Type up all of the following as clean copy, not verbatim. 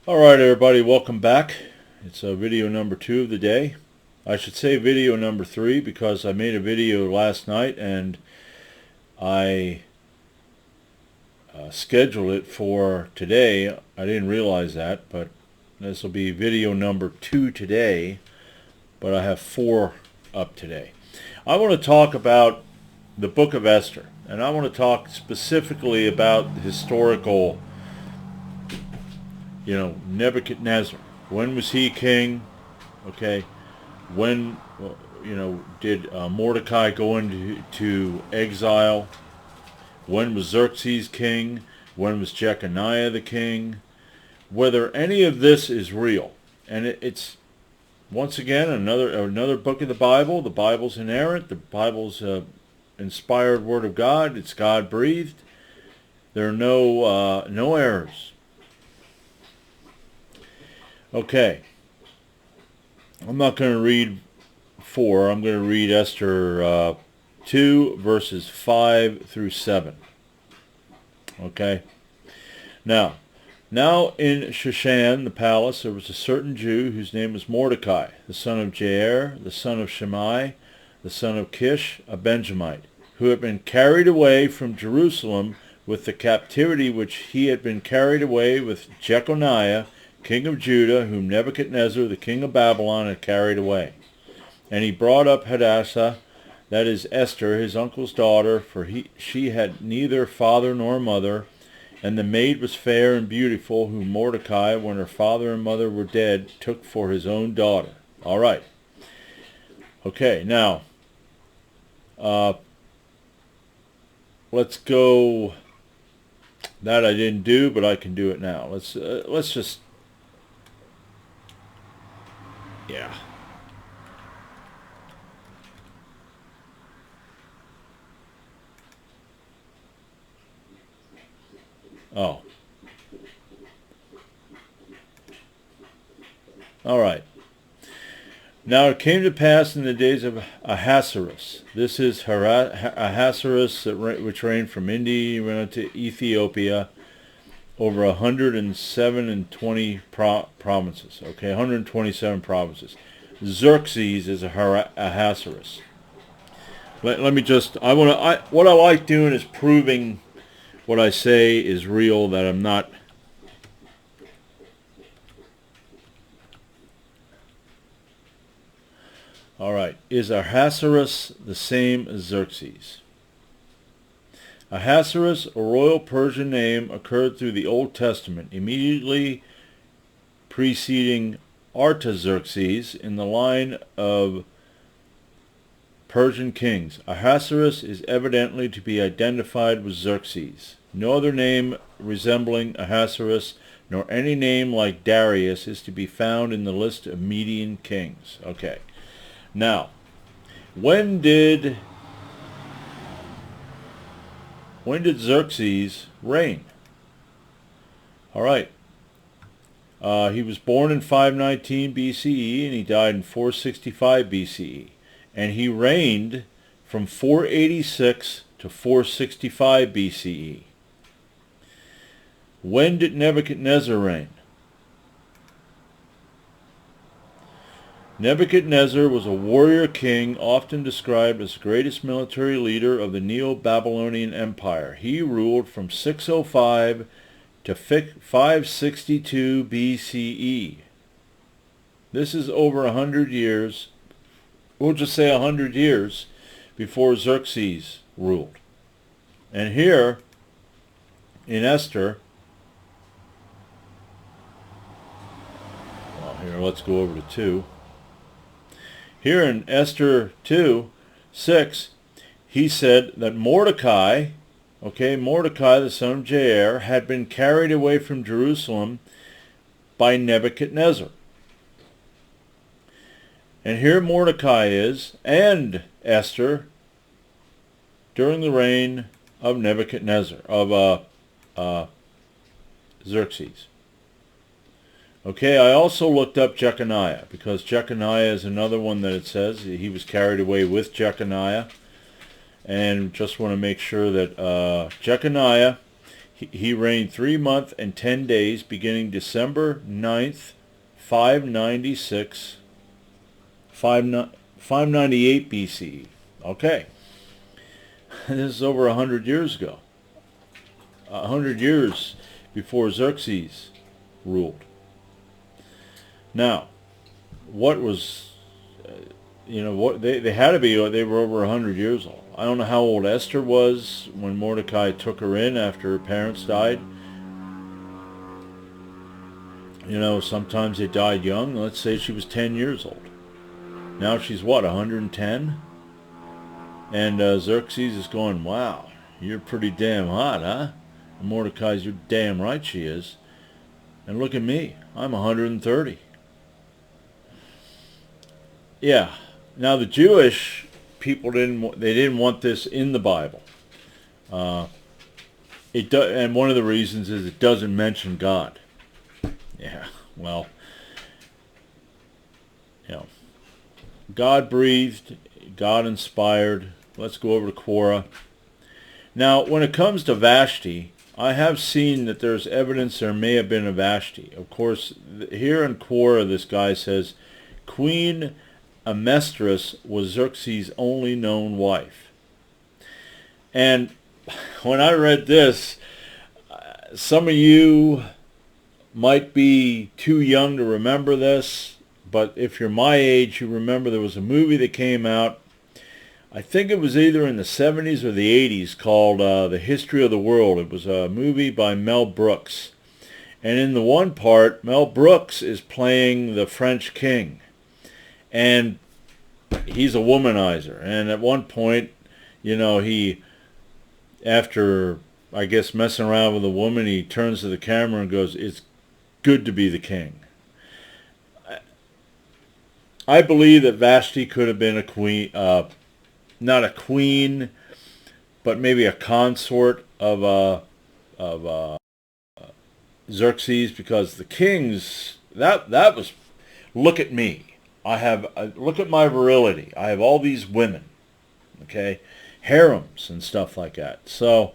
Alright everybody, welcome back. It's video number 2 of the day. I should say video number 3 because I made a video last night and I scheduled it for today. I didn't realize that, but this will be video number 2 today, but I have 4 up today. I want to talk about the book of Esther, and I want to talk specifically about the historical, Nebuchadnezzar. When was he king? Okay. When, did Mordecai go into exile? When was Xerxes king? When was Jeconiah the king? Whether any of this is real. And it's, once again, another book of the Bible. The Bible's inerrant. The Bible's inspired word of God. It's God-breathed. There are no errors. Okay, I'm not going to read 4. I'm going to read Esther 2, verses 5 through 7. Okay, now in Shushan, the palace, there was a certain Jew whose name was Mordecai, the son of Jair, the son of Shimei, the son of Kish, a Benjamite, who had been carried away from Jerusalem with the captivity which he had been carried away with Jeconiah, king of Judah, whom Nebuchadnezzar, the king of Babylon, had carried away. And he brought up Hadassah, that is Esther, his uncle's daughter, for she had neither father nor mother, and the maid was fair and beautiful, whom Mordecai, when her father and mother were dead, took for his own daughter. All right. Okay, now, let's go. That I didn't do, but I can do it now. Let's just... Yeah. Oh. All right. Now it came to pass in the days of Ahasuerus. This is Ahasuerus, which reigned from India to Ethiopia, over 120 provinces. Okay, 127 provinces. Xerxes is Ahasuerus. Let me just, what I like doing is proving what I say is real, that I'm not. All right, is Ahasuerus the same as Xerxes? Ahasuerus, a royal Persian name, occurred through the Old Testament, immediately preceding Artaxerxes in the line of Persian kings. Ahasuerus is evidently to be identified with Xerxes. No other name resembling Ahasuerus, nor any name like Darius, is to be found in the list of Median kings. Okay. Now, when did Xerxes reign? All right. He was born in 519 BCE and he died in 465 BCE. And he reigned from 486 to 465 BCE. When did Nebuchadnezzar reign? Nebuchadnezzar was a warrior king, often described as the greatest military leader of the Neo-Babylonian Empire. He ruled from 605 to 562 BCE. This is over 100 years, we'll just say 100 years, before Xerxes ruled. And here, in Esther, well, here, let's go over to 2. Here in Esther 2:6, he said that Mordecai, the son of Jair, had been carried away from Jerusalem by Nebuchadnezzar. And here Mordecai is, and Esther, during the reign of Nebuchadnezzar, of Xerxes. Okay, I also looked up Jeconiah, because Jeconiah is another one that it says he was carried away with Jeconiah. And just want to make sure that Jeconiah, He reigned 3 months and 10 days, beginning December 9th, 596, 598 BCE. Okay, this is over 100 years ago. 100 years before Xerxes ruled. Now, what was, what they had to be, they were over 100 years old. I don't know how old Esther was when Mordecai took her in after her parents died. Sometimes they died young. Let's say she was 10 years old. Now she's what, 110? And Xerxes is going, wow, you're pretty damn hot, huh? And Mordecai's, you're damn right she is. And look at me, I'm 130. Yeah. Now the Jewish people didn't want this in the Bible. And one of the reasons is it doesn't mention God. Yeah. Well, God breathed, God inspired. Let's go over to Quora. Now, when it comes to Vashti, I have seen that there's evidence there may have been a Vashti. Of course, here in Quora, this guy says, Queen Amestris was Xerxes' only known wife. And when I read this, some of you might be too young to remember this, but if you're my age, you remember there was a movie that came out, I think it was either in the 70s or the 80s, called The History of the World. It was a movie by Mel Brooks. And in the one part, Mel Brooks is playing the French king. And he's a womanizer. And at one point, he, after, I guess, messing around with a woman, he turns to the camera and goes, "It's good to be the king." I believe that Vashti could have been a queen, not a queen, but maybe a consort of Xerxes, because the kings, that was, look at me. Look at my virility. I have all these women, okay, harems and stuff like that. So,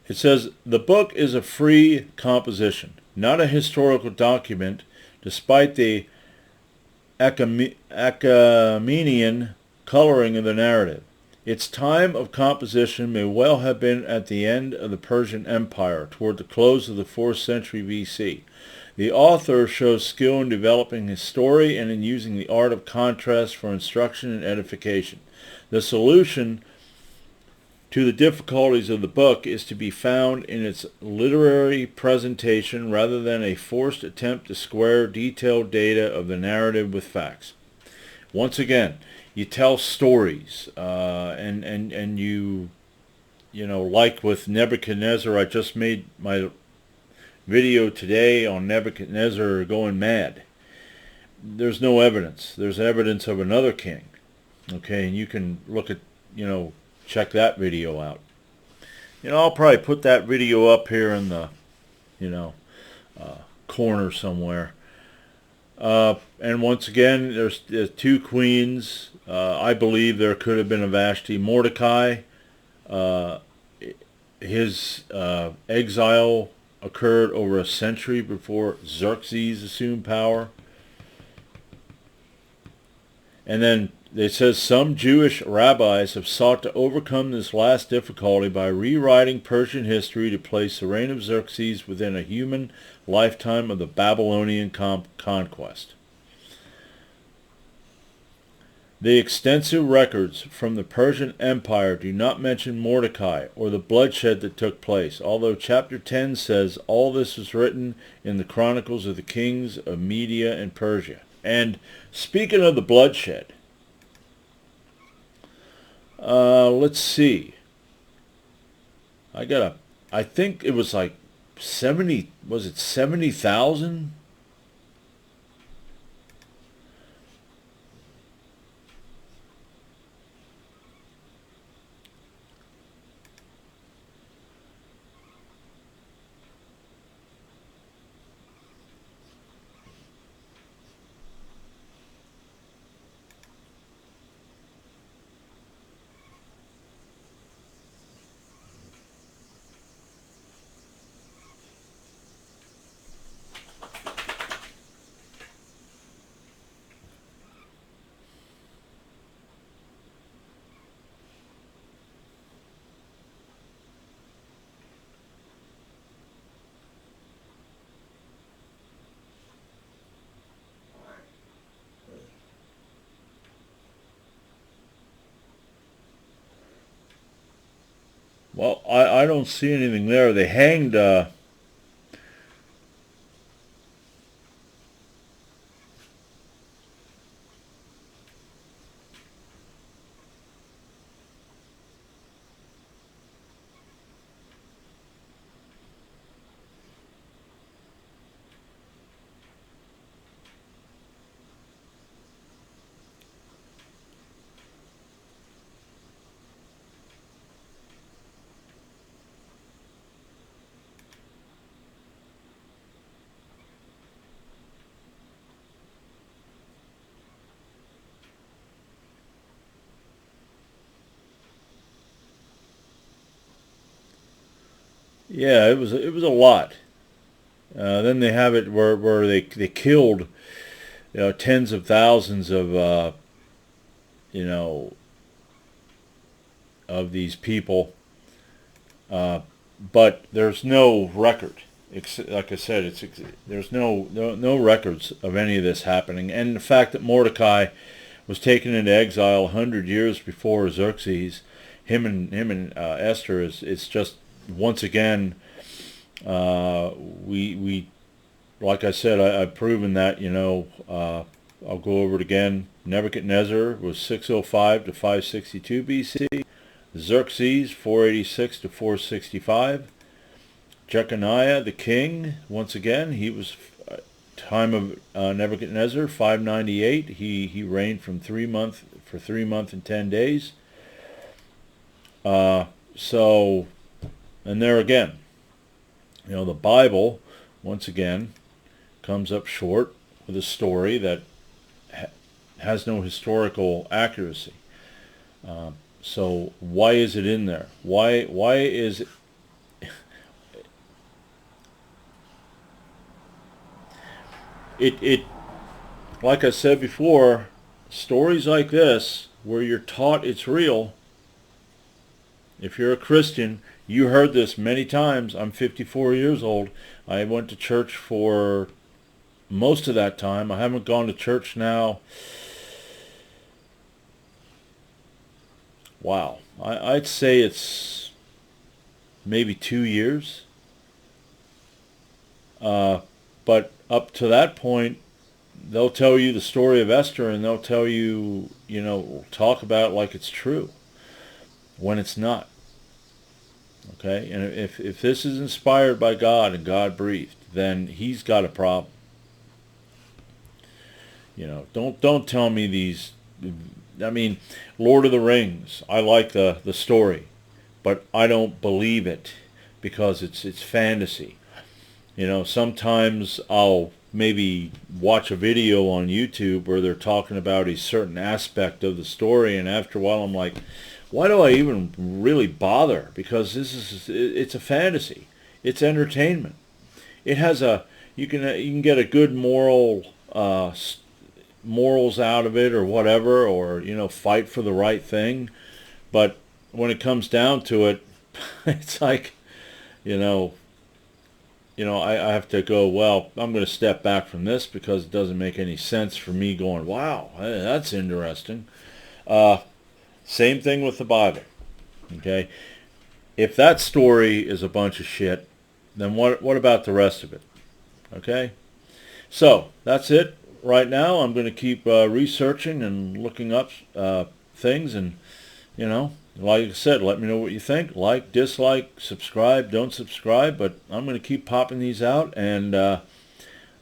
it says, the book is a free composition, not a historical document, despite the Achaemenian coloring of the narrative. Its time of composition may well have been at the end of the Persian Empire, toward the close of the 4th century BC. The author shows skill in developing his story and in using the art of contrast for instruction and edification. The solution to the difficulties of the book is to be found in its literary presentation rather than a forced attempt to square detailed data of the narrative with facts. Once again, you tell stories, and you like with Nebuchadnezzar. I just made my video today on Nebuchadnezzar going mad. There's no evidence. There's evidence of another king. Okay, and you can look at, check that video out. I'll probably put that video up here in the, corner somewhere. And once again, there's 2 queens. I believe there could have been a Vashti. Mordecai, his exile occurred over a century before Xerxes assumed power. And then it says some Jewish rabbis have sought to overcome this last difficulty by rewriting Persian history to place the reign of Xerxes within a human lifetime of the Babylonian conquest. The extensive records from the Persian Empire do not mention Mordecai or the bloodshed that took place, although chapter 10 says all this was written in the chronicles of the kings of Media and Persia. And speaking of the bloodshed, let's see. I think it was like 70,000? Well, I don't see anything there. They hanged... Yeah, it was a lot. Then they have it where they killed, tens of thousands of you know of these people, but there's no record. Like I said, there's no records of any of this happening, and the fact that Mordecai was taken into exile 100 years before Xerxes, him and Esther is it's just once again we like I said, I've proven that, I'll go over it again. Nebuchadnezzar was 605 to 562 BC. Xerxes 486 to 465. Jeconiah the king, once again, he was time of Nebuchadnezzar 598. He reigned for 3 months and 10 days. So, and there again, the Bible, once again, comes up short with a story that has no historical accuracy. So why is it in there? Why is it like I said before, stories like this where you're taught it's real, if you're a Christian, you heard this many times. I'm 54 years old. I went to church for most of that time. I haven't gone to church now. Wow. I'd say it's maybe 2 years. But up to that point, they'll tell you the story of Esther, and they'll tell you, talk about it like it's true, when it's not. Okay? And if this is inspired by God and God breathed, then he's got a problem. Don't tell me these. I mean, Lord of the Rings, I like the story, but I don't believe it because it's fantasy. Sometimes I'll maybe watch a video on YouTube where they're talking about a certain aspect of the story, and after a while I'm like, why do I even really bother? Because it's a fantasy. It's entertainment. It has you can get a good morals out of it or whatever, or fight for the right thing, but when it comes down to it, it's like, I have to go, well, I'm going to step back from this because it doesn't make any sense for me going, wow, that's interesting. Same thing with the Bible. Okay, if that story is a bunch of shit, then what about the rest of it? Okay, so that's it. Right now, I'm going to keep researching and looking up things, and like I said, let me know what you think. Like, dislike, subscribe, don't subscribe, but I'm going to keep popping these out, and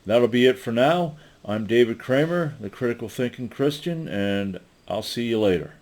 that'll be it for now. I'm David Kramer, the Critical Thinking Christian, and I'll see you later.